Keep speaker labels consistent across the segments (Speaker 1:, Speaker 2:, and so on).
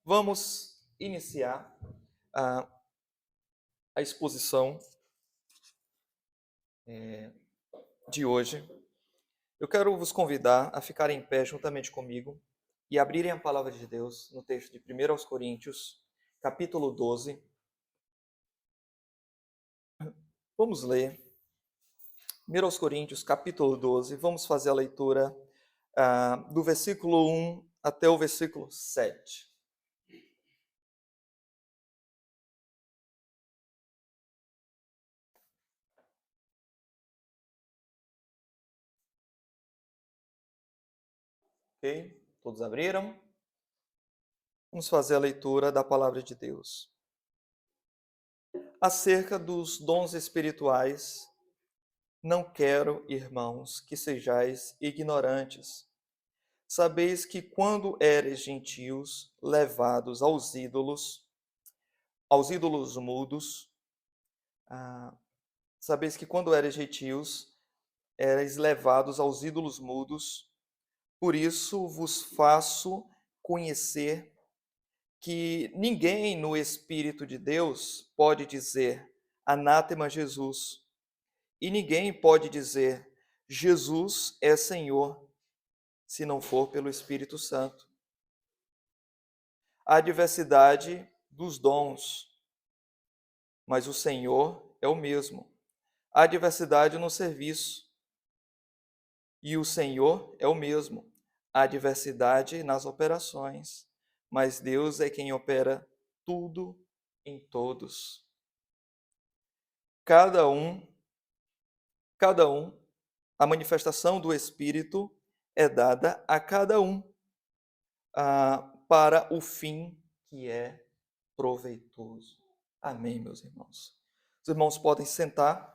Speaker 1: Vamos iniciar a, a exposição de hoje. Eu quero vos convidar a ficarem em pé juntamente comigo e abrirem a palavra de Deus no texto de 1 aos Coríntios, capítulo 12. Vamos ler 1 aos Coríntios, capítulo 12. Vamos fazer a leitura do versículo 1 até o versículo 7. Ok? Todos abriram? Vamos fazer a leitura da palavra de Deus. Acerca dos dons espirituais, não quero, irmãos, que sejais ignorantes. Sabeis que quando eres gentios, levados aos ídolos mudos, sabeis que quando eres gentios, eres levados aos ídolos mudos, por isso vos faço conhecer que ninguém no Espírito de Deus pode dizer anátema Jesus, e ninguém pode dizer Jesus é Senhor, se não for pelo Espírito Santo. Há diversidade dos dons, mas o Senhor é o mesmo. Há diversidade no serviço, e o Senhor é o mesmo. Há diversidade nas operações, mas Deus é quem opera tudo em todos. Cada um, a manifestação do Espírito é dada a cada um para o fim que é proveitoso. Amém, meus irmãos. Os irmãos podem sentar.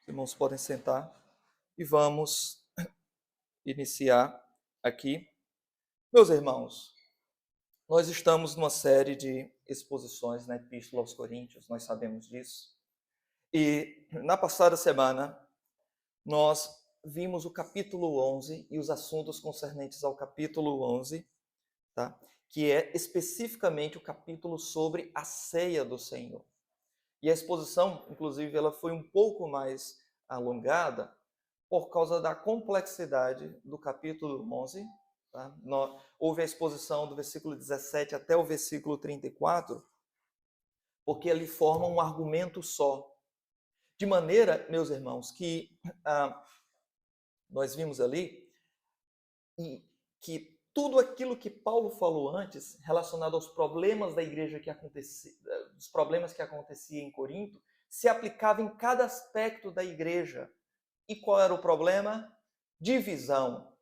Speaker 1: Os irmãos podem sentar e vamos iniciar aqui. Meus irmãos, nós estamos numa série de exposições na Epístola aos Coríntios, nós sabemos disso. E na passada semana, nós vimos o capítulo 11 e os assuntos concernentes ao capítulo 11, tá? Que é especificamente o capítulo sobre a ceia do Senhor. E a exposição, inclusive, ela foi um pouco mais alongada por causa da complexidade do capítulo 11. Tá? Houve a exposição do versículo 17 até o versículo 34, porque ele forma um argumento só. De maneira, meus irmãos, que nós vimos ali que tudo aquilo que Paulo falou antes, relacionado aos problemas da igreja que acontecia, os problemas que aconteciam em Corinto, se aplicava em cada aspecto da igreja. E qual era o problema? Divisão.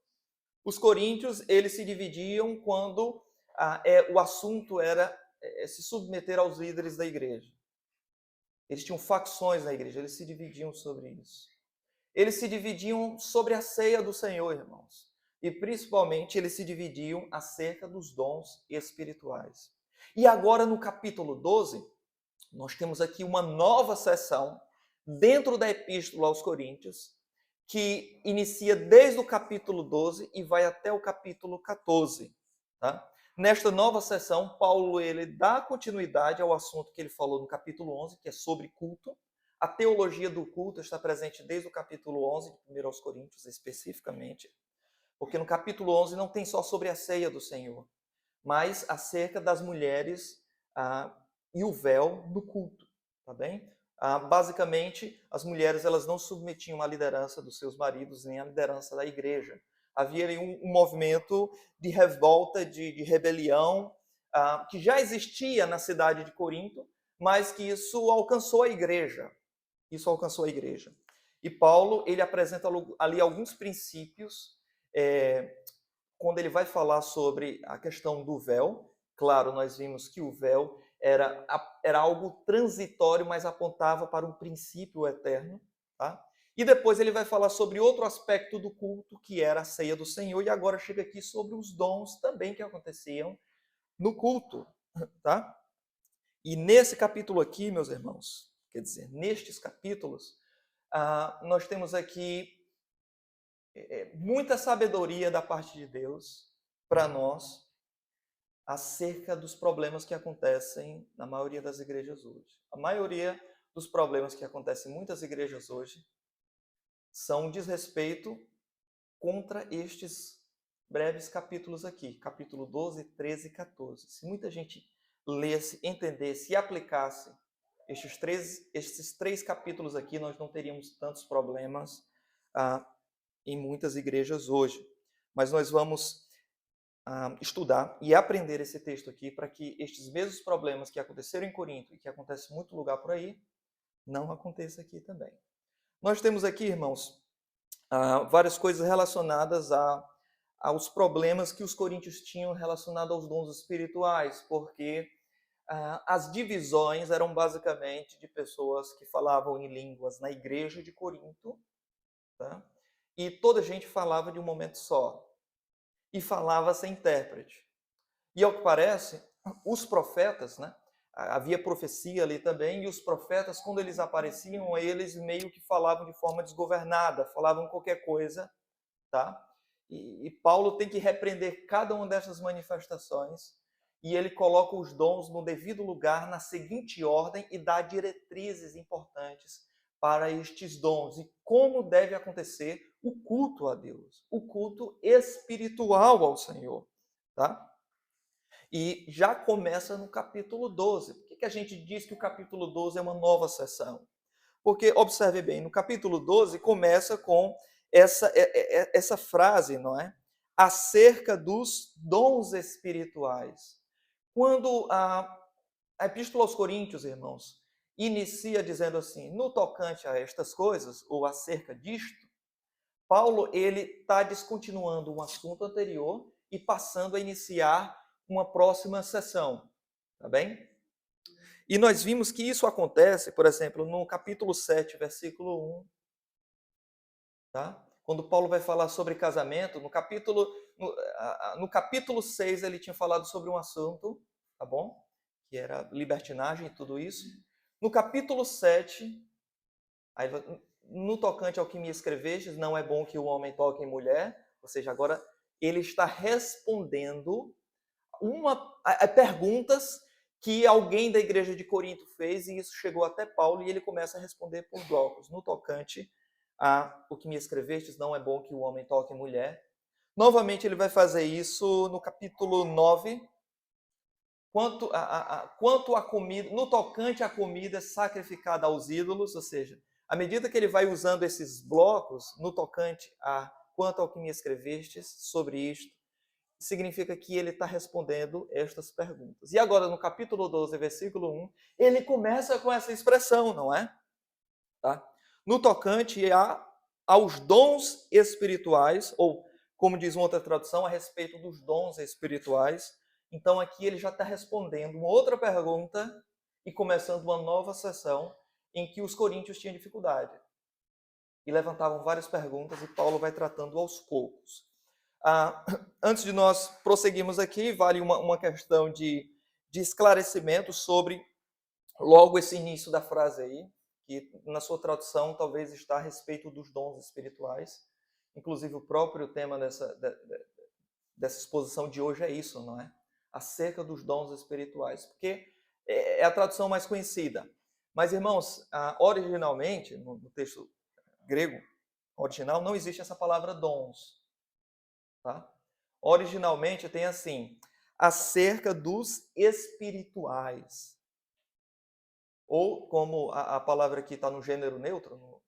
Speaker 1: Os coríntios, eles se dividiam quando o assunto era se submeter aos líderes da igreja. Eles tinham facções na igreja, eles se dividiam sobre isso. Eles se dividiam sobre a ceia do Senhor, irmãos. E principalmente eles se dividiam acerca dos dons espirituais. E agora no capítulo 12, nós temos aqui uma nova seção dentro da Epístola aos Coríntios, que inicia desde o capítulo 12 e vai até o capítulo 14. Tá? Nesta nova seção, Paulo ele dá continuidade ao assunto que ele falou no capítulo 11, que é sobre culto. A teologia do culto está presente desde o capítulo 11, de 1 aos Coríntios, especificamente, porque no capítulo 11 não tem só sobre a ceia do Senhor, mas acerca das mulheres e o véu do culto, tá bem? Basicamente, as mulheres elas não submetiam à liderança dos seus maridos nem à liderança da igreja. Havia ali um movimento de revolta, de rebelião, que já existia na cidade de Corinto, mas que isso alcançou a igreja. Isso alcançou a igreja. E Paulo, ele apresenta ali alguns princípios, quando ele vai falar sobre a questão do véu. Claro, nós vimos que o véu era algo transitório, mas apontava para um princípio eterno. Tá? E depois ele vai falar sobre outro aspecto do culto, que era a ceia do Senhor, e agora chega aqui sobre os dons também que aconteciam no culto. Tá? E nesse capítulo aqui, meus irmãos, quer dizer, nestes capítulos, nós temos aqui muita sabedoria da parte de Deus para nós, acerca dos problemas que acontecem na maioria das igrejas hoje. A maioria dos problemas que acontecem em muitas igrejas hoje são desrespeito contra estes breves capítulos aqui, capítulo 12, 13 e 14. Se muita gente lesse, entendesse e aplicasse estes três capítulos aqui, nós não teríamos tantos problemas em muitas igrejas hoje. Mas nós vamos estudar e aprender esse texto aqui para que estes mesmos problemas que aconteceram em Corinto e que acontecem em muito lugar por aí, não aconteça aqui também. Nós temos aqui, irmãos, várias coisas relacionadas aos problemas que os coríntios tinham relacionado aos dons espirituais, porque as divisões eram basicamente de pessoas que falavam em línguas na igreja de Corinto, tá? E toda a gente falava de um momento só, e falava sem intérprete. E ao que parece, os profetas, né? Havia profecia ali também, e os profetas, quando eles apareciam, eles meio que falavam de forma desgovernada, falavam qualquer coisa, tá? E Paulo tem que repreender cada uma dessas manifestações, e ele coloca os dons no devido lugar, na seguinte ordem, e dá diretrizes importantes para estes dons, e como deve acontecer o culto a Deus, o culto espiritual ao Senhor, tá? E já começa no capítulo 12. Por que a gente diz que o capítulo 12 é uma nova sessão? Porque, observe bem, no capítulo 12 começa com essa frase, não é? Acerca dos dons espirituais. Quando a Epístola aos Coríntios, irmãos, inicia dizendo assim, no tocante a estas coisas, ou acerca disto, Paulo ele está descontinuando um assunto anterior e passando a iniciar uma próxima sessão, tá bem? E nós vimos que isso acontece, por exemplo, no capítulo 7, versículo 1, tá? Quando Paulo vai falar sobre casamento, no capítulo 6 ele tinha falado sobre um assunto, tá bom? Que era libertinagem e tudo isso. No capítulo 7, aí, no tocante ao que me escrevestes, não é bom que o homem toque em mulher, ou seja, agora ele está respondendo perguntas que alguém da igreja de Corinto fez, e isso chegou até Paulo, e ele começa a responder por blocos. No tocante a o que me escrevestes, não é bom que o homem toque em mulher. Novamente ele vai fazer isso no capítulo 9, quanto à comida, no tocante à comida sacrificada aos ídolos, ou seja, à medida que ele vai usando esses blocos, no tocante a quanto ao que me escrevestes sobre isto, significa que ele está respondendo estas perguntas. E agora, no capítulo 12, versículo 1, ele começa com essa expressão, não é? Tá? No tocante aos dons espirituais, ou, como diz uma outra tradução, a respeito dos dons espirituais. Então, aqui ele já está respondendo uma outra pergunta e começando uma nova sessão em que os coríntios tinham dificuldade. E levantavam várias perguntas, e Paulo vai tratando aos poucos. Antes de nós prosseguirmos aqui, vale uma questão de esclarecimento sobre logo esse início da frase aí, que na sua tradução talvez está a respeito dos dons espirituais. Inclusive o próprio tema dessa exposição de hoje é isso, não é? Acerca dos dons espirituais, porque é a tradução mais conhecida. Mas, irmãos, originalmente, no texto grego original, não existe essa palavra dons. Tá? Originalmente tem assim, acerca dos espirituais. Ou como a palavra aqui está no gênero neutro,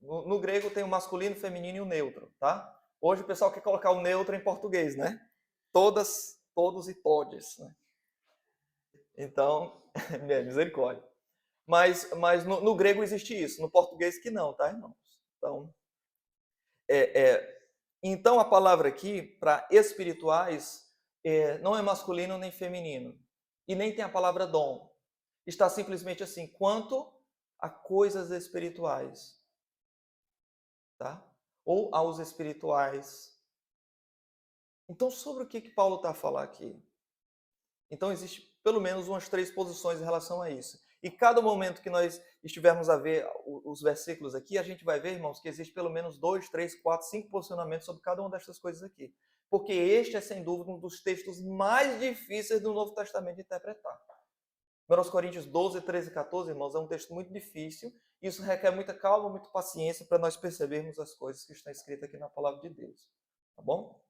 Speaker 1: no grego tem o masculino, o feminino e o neutro, tá? Hoje o pessoal quer colocar o neutro em português, né? Todas, todos e todes, né? Então, misericórdia. Mas no grego existe isso, no português que não, tá, irmãos? Então a palavra aqui, para espirituais, não é masculino nem feminino. E nem tem a palavra dom. Está simplesmente assim, quanto a coisas espirituais. Tá? Ou aos espirituais. Então, sobre o que Paulo está a falar aqui? Então, existe pelo menos umas 3 posições em relação a isso. E cada momento que nós estivermos a ver os versículos aqui, a gente vai ver, irmãos, que existe pelo menos 2, 3, 4, 5 posicionamentos sobre cada uma dessas coisas aqui. porque este é, sem dúvida, um dos textos mais difíceis do Novo Testamento de interpretar. 1 Coríntios 12, 13 e 14, irmãos, é um texto muito difícil. Isso requer muita calma, muita paciência para nós percebermos as coisas que estão escritas aqui na palavra de Deus. Tá bom?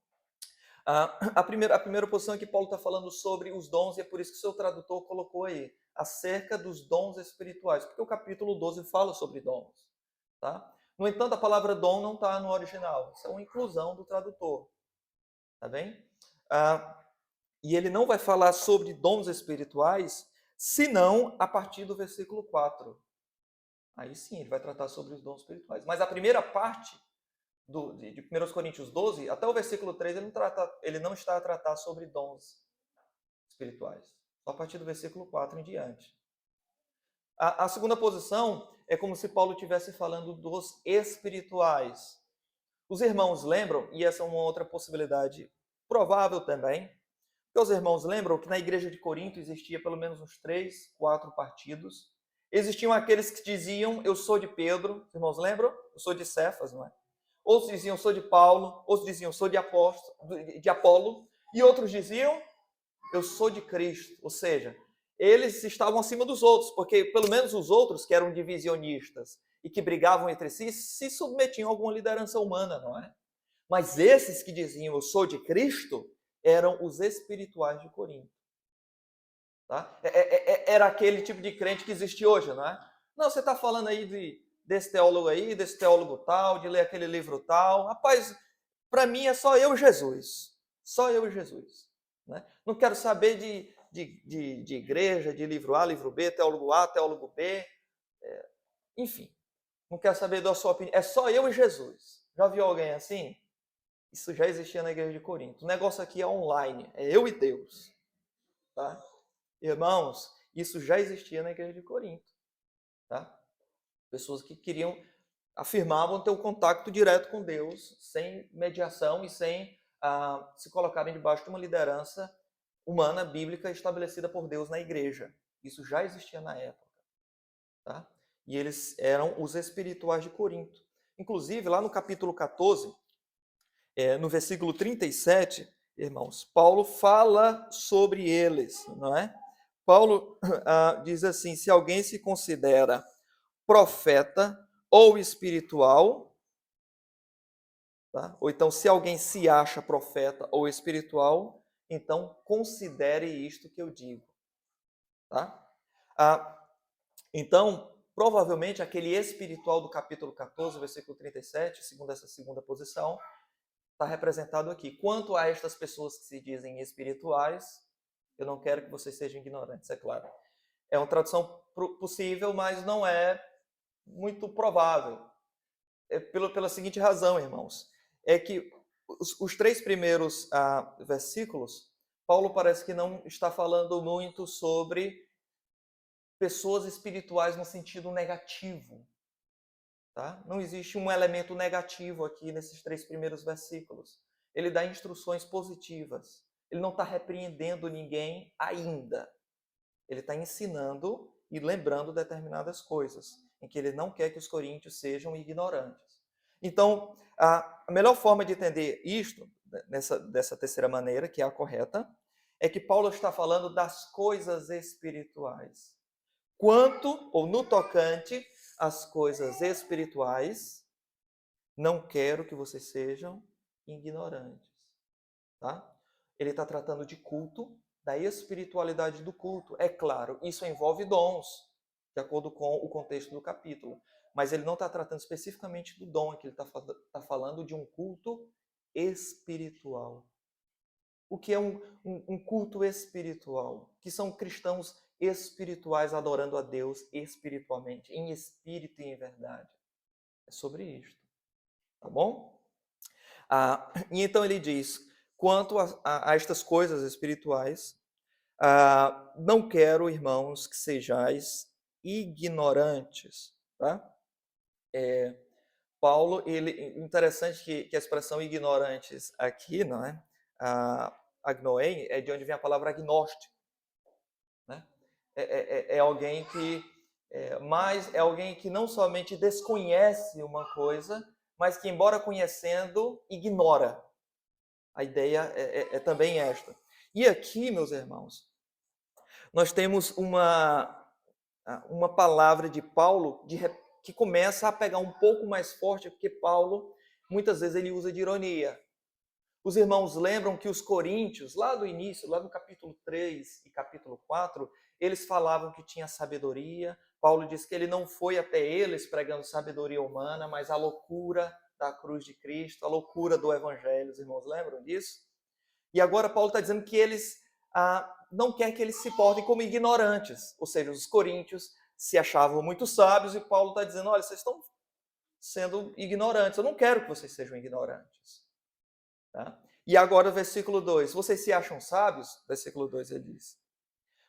Speaker 1: A primeira posição é que Paulo está falando sobre os dons, e é por isso que o seu tradutor colocou aí, acerca dos dons espirituais, porque o capítulo 12 fala sobre dons. Tá? No entanto, a palavra dom não está no original, isso é uma inclusão do tradutor. Tá bem? E ele não vai falar sobre dons espirituais, senão a partir do versículo 4. Aí sim, ele vai tratar sobre os dons espirituais. Mas a primeira parte de 1 Coríntios 12, até o versículo 3, ele não está a tratar sobre dons espirituais. Só a partir do versículo 4 em diante. A segunda posição é como se Paulo estivesse falando dos espirituais. Os irmãos lembram, e essa é uma outra possibilidade provável também, que os irmãos lembram que na igreja de Corinto existia pelo menos uns 3, 4 partidos. Existiam aqueles que diziam, eu sou de Pedro, os irmãos lembram? Eu sou de Cefas, não é? Outros diziam, eu sou de Paulo, outros diziam, eu sou de Apolo, e outros diziam, eu sou de Cristo. Ou seja, eles estavam acima dos outros, porque pelo menos os outros que eram divisionistas e que brigavam entre si, se submetiam a alguma liderança humana, não é? Mas esses que diziam, eu sou de Cristo, eram os espirituais de Corinto. Tá? Era aquele tipo de crente que existe hoje, não é? Não, você está falando aí desse teólogo aí, desse teólogo tal, de ler aquele livro tal. Rapaz, para mim é só eu e Jesus. Só eu e Jesus. Né? Não quero saber de igreja, de livro A, livro B, teólogo A, teólogo B. Enfim, não quero saber da sua opinião. É só eu e Jesus. Já viu alguém assim? Isso já existia na igreja de Corinto. O negócio aqui é online, é eu e Deus. Tá? Irmãos, isso já existia na igreja de Corinto. Tá? Pessoas que afirmavam ter um contato direto com Deus, sem mediação e sem se colocarem debaixo de uma liderança humana, bíblica, estabelecida por Deus na igreja. Isso já existia na época. Tá? E eles eram os espirituais de Corinto. Inclusive, lá no capítulo 14, no versículo 37, irmãos, Paulo fala sobre eles, não é? Paulo diz assim, se alguém se considera profeta ou espiritual, tá? Ou então se alguém se acha profeta ou espiritual, então considere isto que eu digo. Tá? Então, provavelmente aquele espiritual do capítulo 14, versículo 37, segundo essa segunda posição, está representado aqui. Quanto a estas pessoas que se dizem espirituais, eu não quero que vocês sejam ignorantes, é claro. É uma tradução possível, mas não é muito provável. Pela seguinte razão, irmãos, é que os 3 primeiros versículos, Paulo parece que não está falando muito sobre pessoas espirituais no sentido negativo. Tá? Não existe um elemento negativo aqui nesses 3 primeiros versículos. Ele dá instruções positivas. Ele não está repreendendo ninguém ainda. Ele está ensinando e lembrando determinadas coisas, em que ele não quer que os coríntios sejam ignorantes. Então, a melhor forma de entender isto, dessa terceira maneira, que é a correta, é que Paulo está falando das coisas espirituais. Quanto, ou no tocante, às coisas espirituais, não quero que vocês sejam ignorantes. Tá? Ele está tratando de culto, da espiritualidade do culto. É claro, isso envolve dons, de acordo com o contexto do capítulo. Mas ele não está tratando especificamente do dom, aqui ele está falando de um culto espiritual. O que é um culto espiritual? Que são cristãos espirituais adorando a Deus espiritualmente, em espírito e em verdade. É sobre isto. Tá bom? E então ele diz, quanto a estas coisas espirituais, não quero, irmãos, que sejais ignorantes. Tá? Paulo, interessante que a expressão ignorantes aqui, não é? Agnoen é de onde vem a palavra agnóstico. Né? É alguém que mas é alguém que não somente desconhece uma coisa, mas que, embora conhecendo, ignora. A ideia é também esta. E aqui, meus irmãos, nós temos uma palavra de Paulo que começa a pegar um pouco mais forte, porque Paulo, muitas vezes, ele usa de ironia. Os irmãos lembram que os coríntios, lá do início, lá no capítulo 3 e capítulo 4, eles falavam que tinha sabedoria. Paulo diz que ele não foi até eles pregando sabedoria humana, mas a loucura da cruz de Cristo, a loucura do evangelho. Os irmãos lembram disso? E agora Paulo está dizendo que eles não quer que eles se portem como ignorantes. Ou seja, os coríntios se achavam muito sábios e Paulo está dizendo, olha, vocês estão sendo ignorantes. Eu não quero que vocês sejam ignorantes. Tá? E agora, versículo 2. Vocês se acham sábios? Versículo 2 ele diz.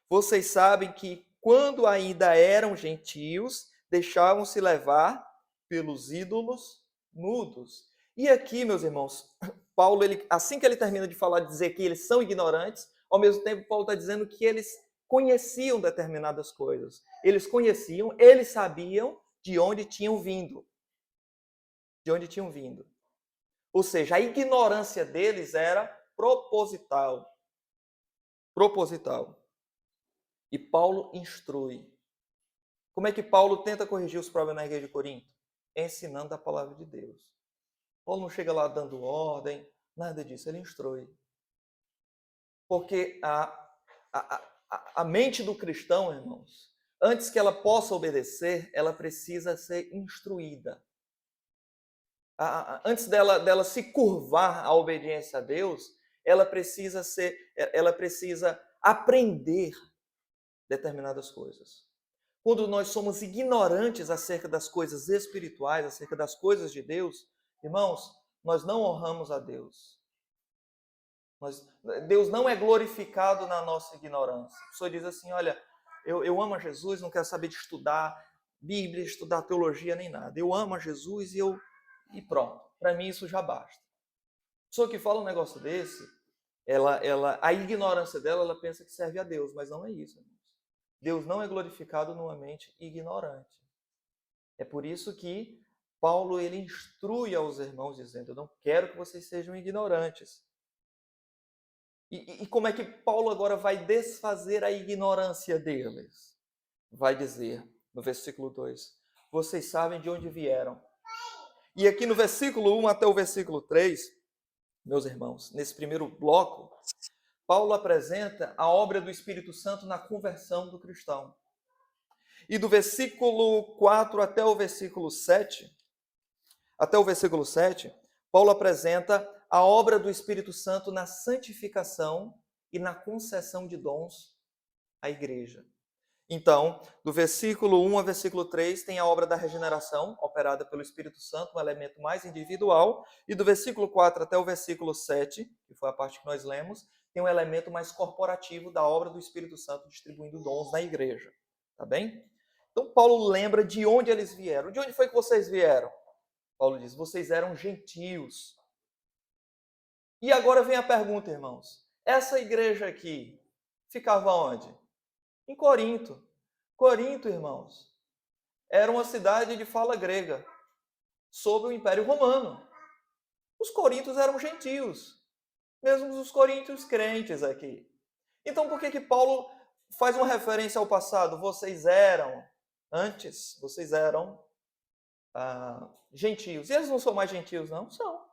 Speaker 1: Vocês sabem que quando ainda eram gentios, deixavam-se levar pelos ídolos mudos. E aqui, meus irmãos, Paulo, assim que ele termina de falar, de dizer que eles são ignorantes, ao mesmo tempo Paulo está dizendo que eles conheciam determinadas coisas. Eles conheciam, eles sabiam de onde tinham vindo. De onde tinham vindo. Ou seja, a ignorância deles era proposital. Proposital. E Paulo instrui. Como é que Paulo tenta corrigir os problemas na igreja de Corinto? Ensinando a palavra de Deus. Paulo não chega lá dando ordem, nada disso, ele instrui. Porque a mente do cristão, irmãos, antes que ela possa obedecer, ela precisa ser instruída. Antes dela se curvar à obediência a Deus, ela precisa aprender determinadas coisas. Quando nós somos ignorantes acerca das coisas espirituais, acerca das coisas de Deus, irmãos, nós não honramos a Deus. Deus não é glorificado na nossa ignorância. A pessoa diz assim, olha, eu amo a Jesus, não quero saber de estudar Bíblia, estudar teologia, nem nada. Eu amo a Jesus e pronto. Para mim isso já basta. A pessoa que fala um negócio desse, a ignorância dela, ela pensa que serve a Deus, mas não é isso, irmãos. Deus não é glorificado numa mente ignorante. É por isso que Paulo ele instrui aos irmãos dizendo, eu não quero que vocês sejam ignorantes. E como é que Paulo agora vai desfazer a ignorância deles? Vai dizer, no versículo 2, vocês sabem de onde vieram. E aqui no versículo 1 até o versículo 3, meus irmãos, nesse primeiro bloco, Paulo apresenta a obra do Espírito Santo na conversão do cristão. E do versículo 4 até o versículo 7, Paulo apresenta a obra do Espírito Santo na santificação e na concessão de dons à igreja. Então, do versículo 1 ao versículo 3 tem a obra da regeneração, operada pelo Espírito Santo, um elemento mais individual, e do versículo 4 até o versículo 7, que foi a parte que nós lemos, tem um elemento mais corporativo da obra do Espírito Santo distribuindo dons na igreja. Tá bem? Então, Paulo lembra de onde eles vieram. De onde foi que vocês vieram? Paulo diz, vocês eram gentios. E agora vem a pergunta, irmãos. Essa igreja aqui ficava onde? Em Corinto. Corinto, irmãos, era uma cidade de fala grega, sob o Império Romano. Os coríntios eram gentios, mesmo os coríntios crentes aqui. Então, por que Paulo faz uma referência ao passado? Vocês eram gentios. E eles não são mais gentios, não? São.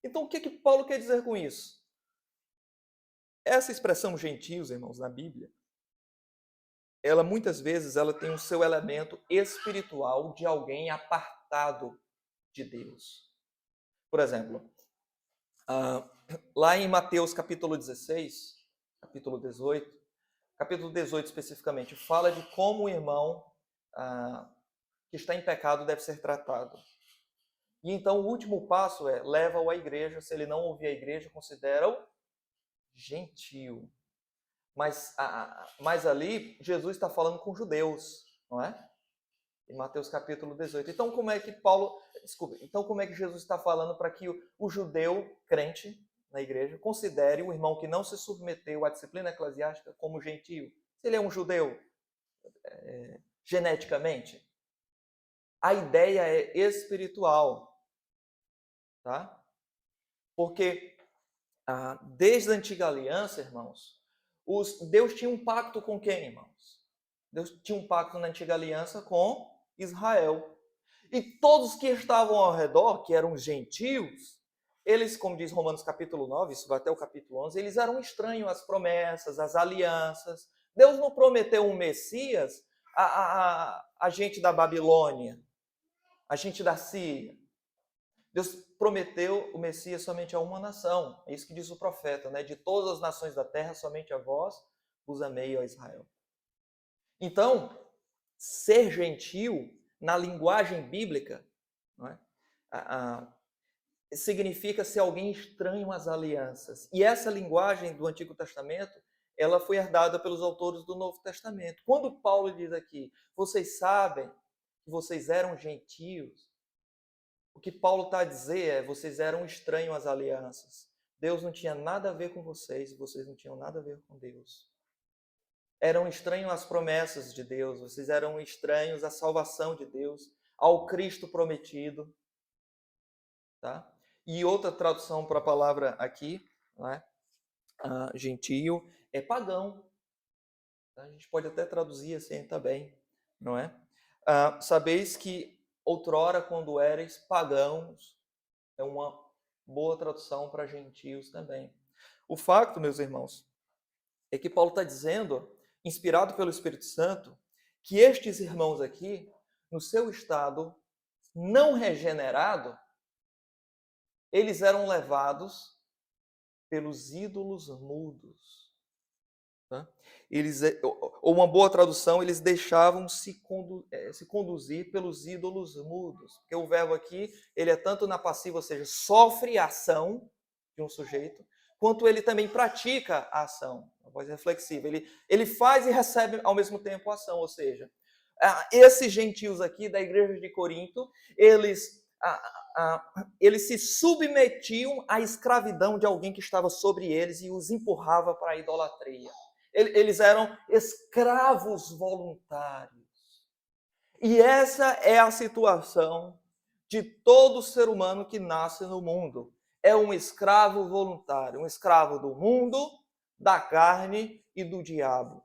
Speaker 1: Então, o que Paulo quer dizer com isso? Essa expressão gentios, irmãos, na Bíblia, ela muitas vezes ela tem o seu elemento espiritual de alguém apartado de Deus. Por exemplo, lá em Mateus capítulo 16, capítulo 18 especificamente, fala de como o irmão que está em pecado deve ser tratado. E então o último passo é, leva-o à igreja, se ele não ouvir a igreja, considera-o gentio. Mas ali, Jesus está falando com judeus, não é? Em Mateus capítulo 18. Então, como é que Jesus está falando para que o judeu crente na igreja considere o irmão que não se submeteu à disciplina eclesiástica como gentio? Se ele é um judeu geneticamente. A ideia é espiritual, tá? Porque desde a antiga aliança, irmãos, Deus tinha um pacto com quem, irmãos? Deus tinha um pacto na antiga aliança com Israel. E todos que estavam ao redor, que eram gentios, eles, como diz Romanos capítulo 9, isso vai até o capítulo 11, eles eram estranhos às promessas, às alianças. Deus não prometeu um Messias a gente da Babilônia, a gente da Síria. Deus prometeu o Messias somente a uma nação. É isso que diz o profeta, né? De todas as nações da terra, somente a vós vos amei, ó Israel. Então, ser gentil, na linguagem bíblica, não é? Significa ser alguém estranho às alianças. E essa linguagem do Antigo Testamento, ela foi herdada pelos autores do Novo Testamento. Quando Paulo diz aqui, vocês sabem que vocês eram gentios, o que Paulo está a dizer é, vocês eram estranhos às alianças. Deus não tinha nada a ver com vocês e vocês não tinham nada a ver com Deus. Eram estranhos às promessas de Deus, vocês eram estranhos à salvação de Deus, ao Cristo prometido. Tá? E outra tradução para a palavra aqui, né? Gentio, é pagão. A gente pode até traduzir assim também, não é? Sabeis que outrora, quando eres pagãos, é uma boa tradução para gentios também. O facto, meus irmãos, é que Paulo está dizendo, inspirado pelo Espírito Santo, que estes irmãos aqui, no seu estado não regenerado, eles eram levados pelos ídolos mudos. Tá? Ou uma boa tradução, eles deixavam se conduzir pelos ídolos mudos. Porque o verbo aqui, ele é tanto na passiva, ou seja, sofre a ação de um sujeito, quanto ele também pratica a ação. Uma voz reflexiva. Ele faz e recebe ao mesmo tempo a ação. Ou seja, esses gentios aqui da igreja de Corinto, eles se submetiam à escravidão de alguém que estava sobre eles e os empurrava para a idolatria. Eles eram escravos voluntários. E essa é a situação de todo ser humano que nasce no mundo. É um escravo voluntário, um escravo do mundo, da carne e do diabo.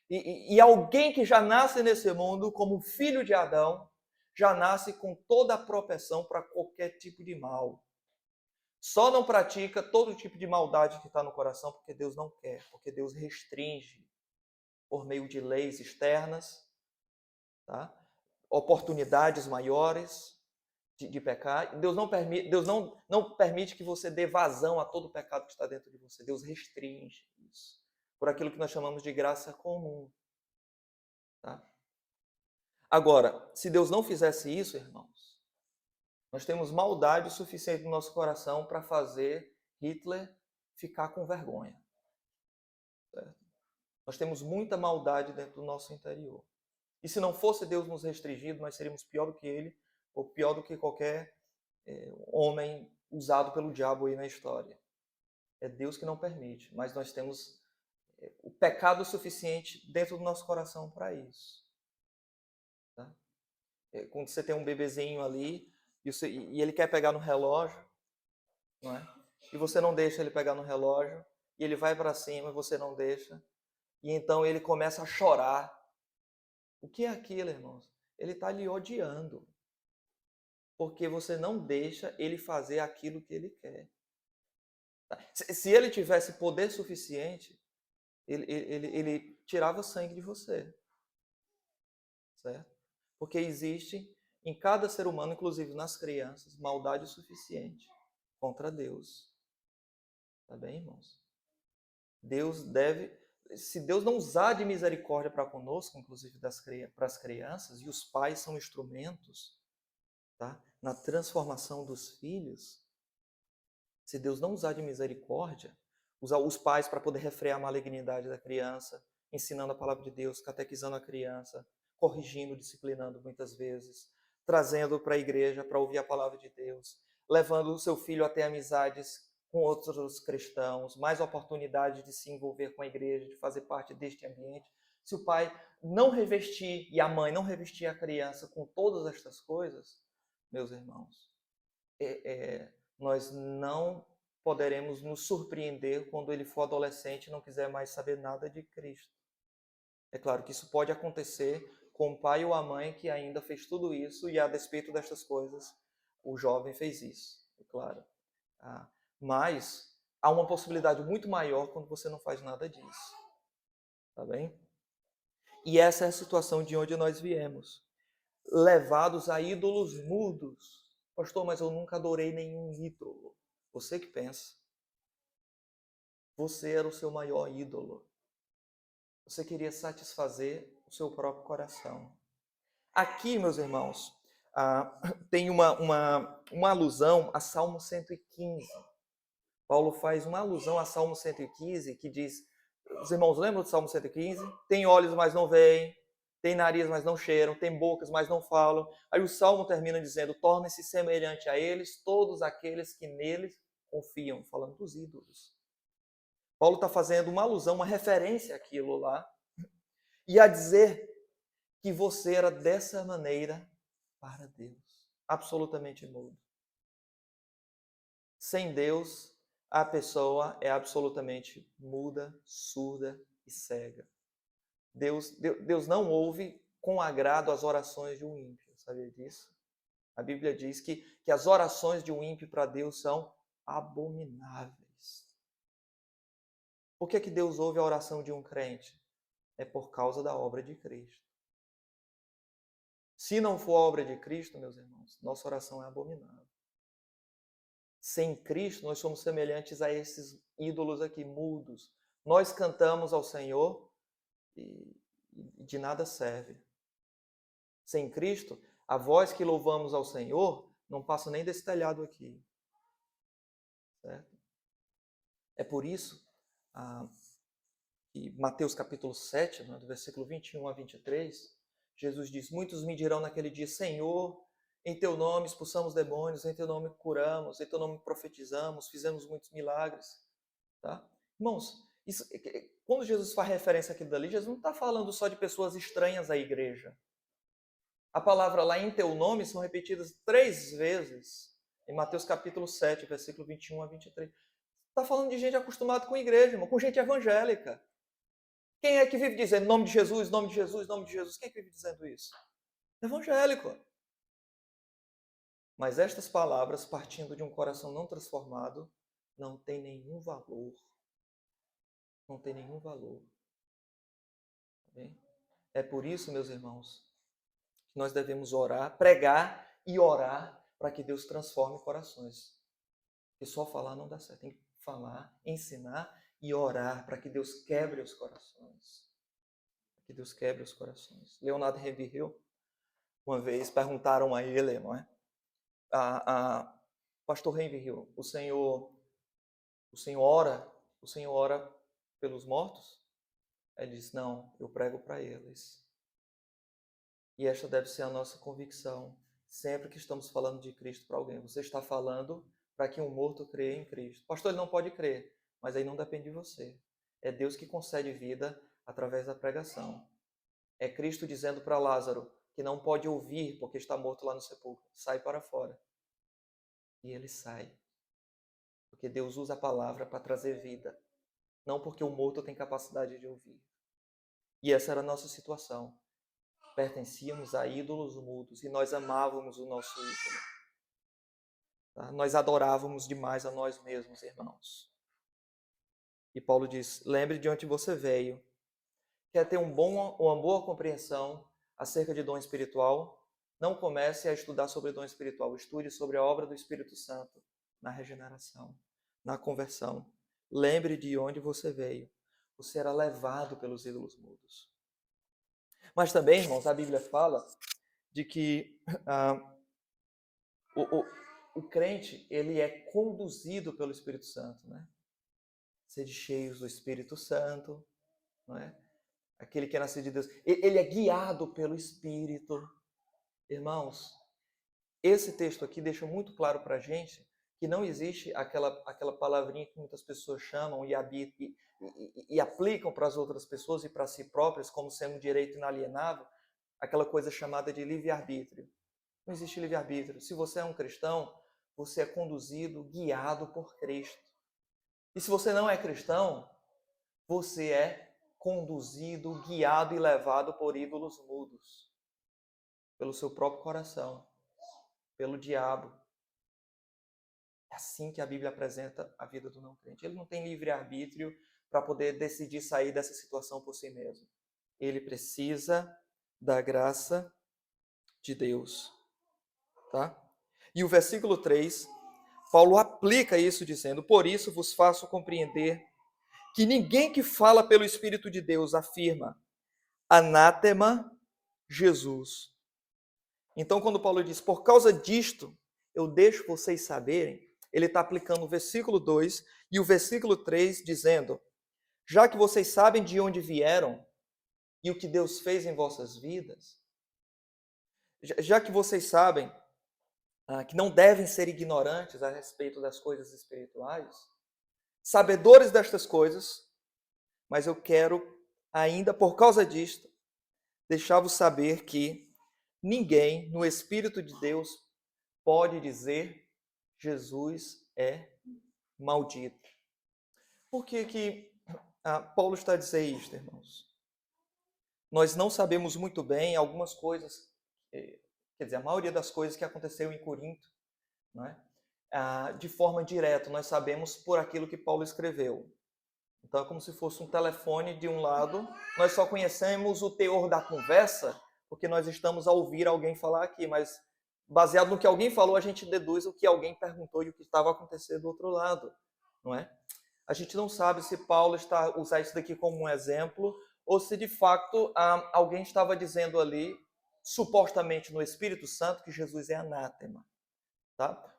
Speaker 1: E alguém que já nasce nesse mundo como filho de Adão, já nasce com toda a propensão para qualquer tipo de mal. Só não pratica todo tipo de maldade que está no coração porque Deus não quer, porque Deus restringe por meio de leis externas, tá? Oportunidades maiores de pecar. Deus não permite que você dê vazão a todo o pecado que está dentro de você. Deus restringe isso por aquilo que nós chamamos de graça comum. Tá? Agora, se Deus não fizesse isso, irmãos, nós temos maldade suficiente no nosso coração para fazer Hitler ficar com vergonha. Certo? Nós temos muita maldade dentro do nosso interior. E se não fosse Deus nos restringido, nós seríamos pior do que ele, ou pior do que qualquer homem usado pelo diabo aí na história. É Deus que não permite, mas nós temos o pecado suficiente dentro do nosso coração para isso. Tá? Quando você tem um bebezinho ali, e ele quer pegar no relógio, não é? E você não deixa ele pegar no relógio, e ele vai para cima e você não deixa, e então ele começa a chorar. O que é aquilo, irmãos? Ele está lhe odiando, porque você não deixa ele fazer aquilo que ele quer. Se ele tivesse poder suficiente, ele tirava sangue de você, certo? Porque existe em cada ser humano, inclusive nas crianças, maldade suficiente contra Deus. Tá bem, irmãos? Se Deus não usar de misericórdia para conosco, inclusive para as crianças, e os pais são instrumentos, tá? Na transformação dos filhos, se Deus não usar de misericórdia, usar os pais para poder refrear a malignidade da criança, ensinando a palavra de Deus, catequizando a criança, corrigindo, disciplinando muitas vezes, trazendo para a igreja para ouvir a palavra de Deus, levando o seu filho a ter amizades com outros cristãos, mais oportunidade de se envolver com a igreja, de fazer parte deste ambiente. Se o pai não revestir e a mãe não revestir a criança com todas estas coisas, meus irmãos, nós não poderemos nos surpreender quando ele for adolescente e não quiser mais saber nada de Cristo. É claro que isso pode acontecer com o pai ou a mãe que ainda fez tudo isso e, a despeito destas coisas, o jovem fez isso, é claro. Mas há uma possibilidade muito maior quando você não faz nada disso. Tá bem? E essa é a situação de onde nós viemos. Levados a ídolos mudos. Pastor, mas eu nunca adorei nenhum ídolo. Você que pensa. Você era o seu maior ídolo. Você queria satisfazer o seu próprio coração. Aqui, meus irmãos, tem uma alusão a Salmo 115. Paulo faz uma alusão a Salmo 115, que diz, os irmãos lembram do Salmo 115? Tem olhos, mas não veem, tem nariz, mas não cheiram, tem bocas, mas não falam. Aí o Salmo termina dizendo, torne-se semelhante a eles todos aqueles que neles confiam, falando dos ídolos. Paulo está fazendo uma alusão, uma referência àquilo lá, e a dizer que você era dessa maneira para Deus, absolutamente mudo. Sem Deus, a pessoa é absolutamente muda, surda e cega. Deus não ouve com agrado as orações de um ímpio, sabia disso? A Bíblia diz que as orações de um ímpio para Deus são abomináveis. Por que Deus ouve a oração de um crente? É por causa da obra de Cristo. Se não for a obra de Cristo, meus irmãos, nossa oração é abominável. Sem Cristo, nós somos semelhantes a esses ídolos aqui, mudos. Nós cantamos ao Senhor e de nada serve. Sem Cristo, a voz que louvamos ao Senhor não passa nem desse telhado aqui. Certo? É por isso que Mateus capítulo 7, do versículo 21 a 23, Jesus diz, muitos me dirão naquele dia, Senhor, em teu nome expulsamos demônios, em teu nome curamos, em teu nome profetizamos, fizemos muitos milagres. Tá? Irmãos, quando Jesus faz referência àquilo dali, Jesus não está falando só de pessoas estranhas à igreja. A palavra lá em teu nome são repetidas 3 vezes em Mateus capítulo 7, versículo 21 a 23. Está falando de gente acostumada com igreja, irmão, com gente evangélica. Quem é que vive dizendo nome de Jesus, nome de Jesus, nome de Jesus? Quem é que vive dizendo isso? Evangélico. Mas estas palavras, partindo de um coração não transformado, não tem nenhum valor. Não tem nenhum valor. Bem? É por isso, meus irmãos, que nós devemos orar, pregar e orar para que Deus transforme corações. Porque só falar não dá certo. Tem que falar, ensinar e orar para que Deus quebre os corações. Que Deus quebre os corações. Leonardo Ravenhill, uma vez perguntaram a ele, não é? Pastor Ravenhill, o senhor ora pelos mortos? Ele disse, não, eu prego para eles. E esta deve ser a nossa convicção. Sempre que estamos falando de Cristo para alguém, você está falando para que um morto creia em Cristo. Pastor, ele não pode crer, mas aí não depende de você. É Deus que concede vida através da pregação. É Cristo dizendo para Lázaro que não pode ouvir porque está morto lá no sepulcro. Sai para fora. E ele sai. Porque Deus usa a palavra para trazer vida. Não porque o morto tem capacidade de ouvir. E essa era a nossa situação. Pertencíamos a ídolos mudos e nós amávamos o nosso ídolo. Tá? Nós adorávamos demais a nós mesmos, irmãos. E Paulo diz, lembre de onde você veio. Quer ter uma boa compreensão acerca de dom espiritual? Não comece a estudar sobre dom espiritual. Estude sobre a obra do Espírito Santo na regeneração, na conversão. Lembre de onde você veio. Você era levado pelos ídolos mudos. Mas também, irmãos, a Bíblia fala de que o crente ele é conduzido pelo Espírito Santo, né? Sede cheios do Espírito Santo, não é? Aquele que é nascido de Deus, ele é guiado pelo Espírito. Irmãos, esse texto aqui deixa muito claro para a gente que não existe aquela palavrinha que muitas pessoas chamam e aplicam para as outras pessoas e para si próprias como sendo um direito inalienável, aquela coisa chamada de livre-arbítrio. Não existe livre-arbítrio. Se você é um cristão, você é conduzido, guiado por Cristo. E se você não é cristão, você é conduzido, guiado e levado por ídolos mudos, pelo seu próprio coração, pelo diabo. É assim que a Bíblia apresenta a vida do não crente. Ele não tem livre-arbítrio para poder decidir sair dessa situação por si mesmo. Ele precisa da graça de Deus. Tá? E o versículo 3, Paulo aplica isso dizendo: por isso vos faço compreender que ninguém que fala pelo Espírito de Deus afirma anátema Jesus. Então, quando Paulo diz, por causa disto, eu deixo vocês saberem, ele está aplicando o versículo 2 e o versículo 3, dizendo, já que vocês sabem de onde vieram e o que Deus fez em vossas vidas, já que vocês sabem que não devem ser ignorantes a respeito das coisas espirituais, sabedores destas coisas, mas eu quero ainda, por causa disto, deixar-vos saber que ninguém no Espírito de Deus pode dizer Jesus é maldito. Por que Paulo está a dizer isto, irmãos? Nós não sabemos muito bem algumas coisas, quer dizer, a maioria das coisas que aconteceu em Corinto, não é? De forma direta, nós sabemos por aquilo que Paulo escreveu. Então é como se fosse um telefone de um lado, nós só conhecemos o teor da conversa, porque nós estamos a ouvir alguém falar aqui, mas baseado no que alguém falou, a gente deduz o que alguém perguntou e o que estava acontecendo do outro lado, não é? A gente não sabe se Paulo está a usar isso daqui como um exemplo, ou se de fato alguém estava dizendo ali, supostamente no Espírito Santo, que Jesus é anátema. Tá?